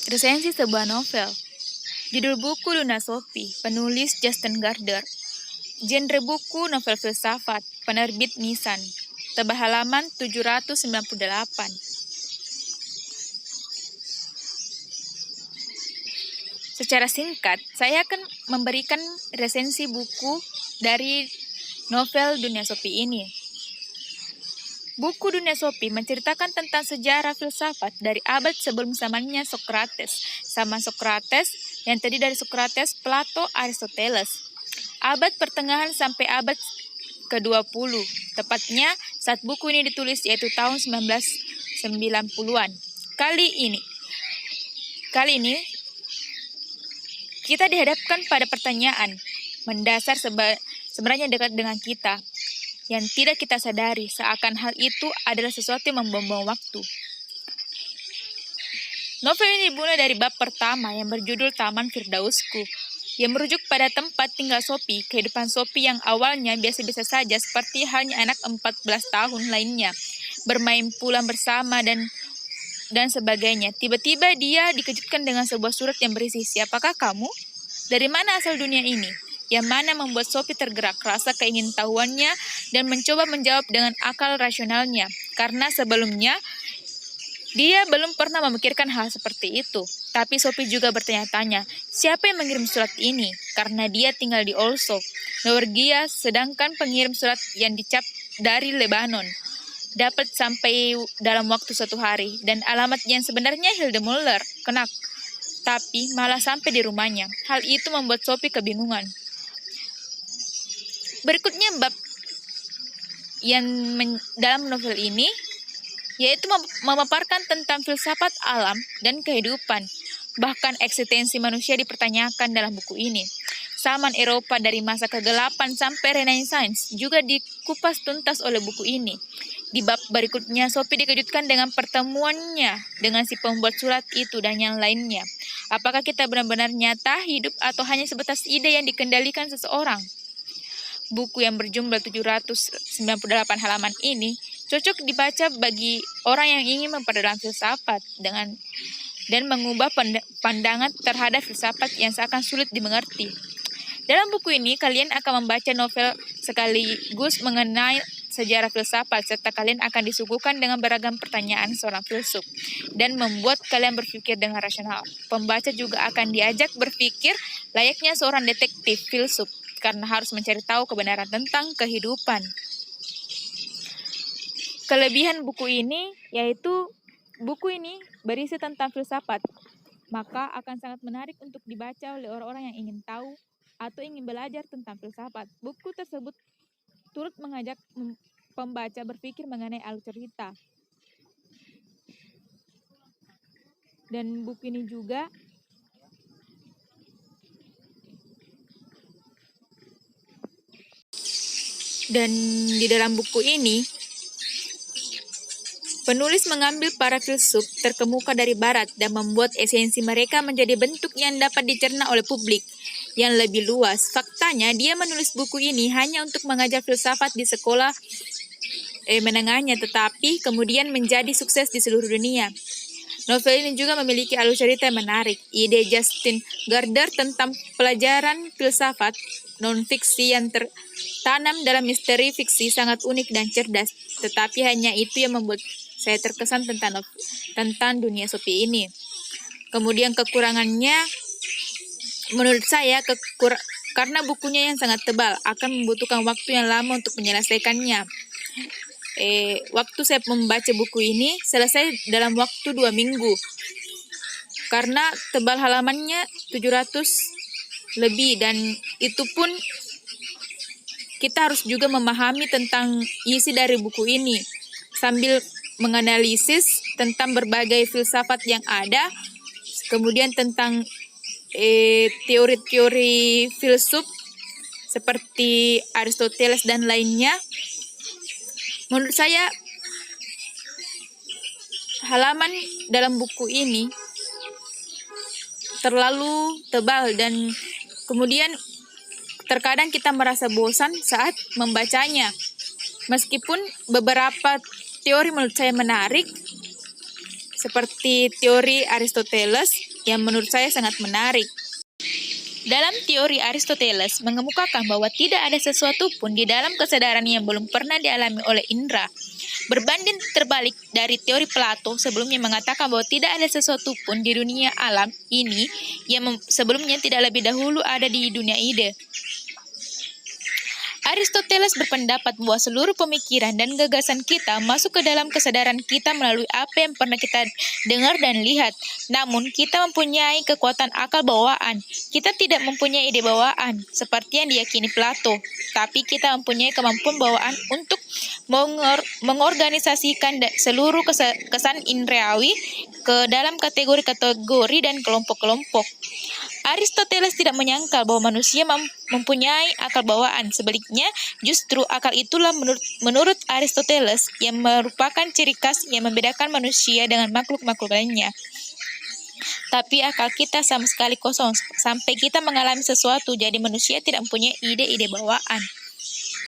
Resensi sebuah novel. Judul buku Luna Sophie, penulis Justin Gardner. Genre buku novel filsafat, penerbit Nisan. Tebal halaman 798. Secara singkat, saya akan memberikan resensi buku dari novel Dunia Sophie ini. Buku Dunia Sophie menceritakan tentang sejarah filsafat dari abad sebelum zamannya Socrates, sama Socrates yang terdiri dari Socrates, Plato, Aristoteles. Abad pertengahan sampai abad ke-20, tepatnya saat buku ini ditulis yaitu tahun 1990-an. Kali ini kita dihadapkan pada pertanyaan mendasar sebenarnya dekat dengan kita, yang tidak kita sadari seakan hal itu adalah sesuatu yang membuang waktu. Novel ini dimulai dari bab pertama yang berjudul Taman Firdausku, yang merujuk pada tempat tinggal Sophie, kehidupan Sophie yang awalnya biasa-biasa saja seperti halnya anak 14 tahun lainnya, bermain pulang bersama dan sebagainya. Tiba-tiba dia dikejutkan dengan sebuah surat yang berisi, "Siapakah kamu? Dari mana asal dunia ini?" Yang mana membuat Sophie tergerak rasa keingintahuannya dan mencoba menjawab dengan akal rasionalnya. Karena sebelumnya, dia belum pernah memikirkan hal seperti itu. Tapi Sophie juga bertanya-tanya, siapa yang mengirim surat ini? Karena dia tinggal di Oslo, Norwegia, sedangkan pengirim surat yang dicap dari Lebanon dapat sampai dalam waktu 1 hari. Dan alamat yang sebenarnya Hildemuller, Kenak. Tapi malah sampai di rumahnya. Hal itu membuat Sophie kebingungan. Berikutnya bab yang dalam novel ini yaitu memaparkan tentang filsafat alam dan kehidupan. Bahkan eksistensi manusia dipertanyakan dalam buku ini. Zaman Eropa dari masa kegelapan sampai Renaissance juga dikupas tuntas oleh buku ini. Di bab berikutnya, Sophie dikejutkan dengan pertemuannya dengan si pembuat surat itu dan yang lainnya. Apakah kita benar-benar nyata hidup atau hanya sebatas ide yang dikendalikan seseorang? Buku yang berjumlah 798 halaman ini cocok dibaca bagi orang yang ingin memperdalam filsafat dan mengubah pandangan terhadap filsafat yang seakan sulit dimengerti. Dalam buku ini, kalian akan membaca novel sekaligus mengenai sejarah filsafat, serta kalian akan disuguhkan dengan beragam pertanyaan seorang filsuf dan membuat kalian berpikir dengan rasional. Pembaca juga akan diajak berpikir layaknya seorang detektif filsuf, karena harus mencari tahu kebenaran tentang kehidupan. Kelebihan buku ini yaitu buku ini berisi tentang filsafat, maka akan sangat menarik untuk dibaca oleh orang-orang yang ingin tahu atau ingin belajar tentang filsafat. Buku tersebut turut mengajak pembaca berpikir mengenai alur cerita. Dan buku ini juga di dalam buku ini, penulis mengambil para filsuf terkemuka dari barat dan membuat esensi mereka menjadi bentuk yang dapat dicerna oleh publik yang lebih luas. Faktanya, dia menulis buku ini hanya untuk mengajar filsafat di sekolah menengahnya, tetapi kemudian menjadi sukses di seluruh dunia. Novel ini juga memiliki alur cerita yang menarik. Ide Justin Gardner tentang pelajaran filsafat non-fiksi yang tertanam dalam misteri fiksi sangat unik dan cerdas. Tetapi hanya itu yang membuat saya terkesan tentang Dunia Sophie ini. Kemudian kekurangannya, menurut saya, karena bukunya yang sangat tebal, akan membutuhkan waktu yang lama untuk menyelesaikannya. Waktu saya membaca buku ini selesai dalam waktu 2 minggu. Karena tebal halamannya 700 lebih, dan itu pun kita harus juga memahami tentang isi dari buku ini sambil menganalisis tentang berbagai filsafat yang ada, kemudian tentang teori-teori filsuf seperti Aristoteles dan lainnya. Menurut saya, halaman dalam buku ini terlalu tebal dan kemudian terkadang kita merasa bosan saat membacanya. Meskipun beberapa teori menurut saya menarik, seperti teori Aristoteles, yang menurut saya sangat menarik. Dalam teori Aristoteles mengemukakan bahwa tidak ada sesuatu pun di dalam kesadaran yang belum pernah dialami oleh indera. Berbanding terbalik dari teori Plato sebelumnya mengatakan bahwa tidak ada sesuatu pun di dunia alam ini yang sebelumnya tidak lebih dahulu ada di dunia ide. Aristoteles berpendapat bahwa seluruh pemikiran dan gagasan kita masuk ke dalam kesadaran kita melalui apa yang pernah kita dengar dan lihat. Namun, kita mempunyai kekuatan akal bawaan. Kita tidak mempunyai ide bawaan, seperti yang diyakini Plato. Tapi kita mempunyai kemampuan bawaan untuk mengorganisasikan seluruh kesan indrawi ke dalam kategori-kategori dan kelompok-kelompok. Aristoteles tidak menyangkal bahwa manusia mempunyai akal bawaan. Sebaliknya, justru akal itulah menurut Aristoteles yang merupakan ciri khas yang membedakan manusia dengan makhluk-makhluk lainnya. Tapi akal kita sama sekali kosong sampai kita mengalami sesuatu, jadi manusia tidak mempunyai ide-ide bawaan.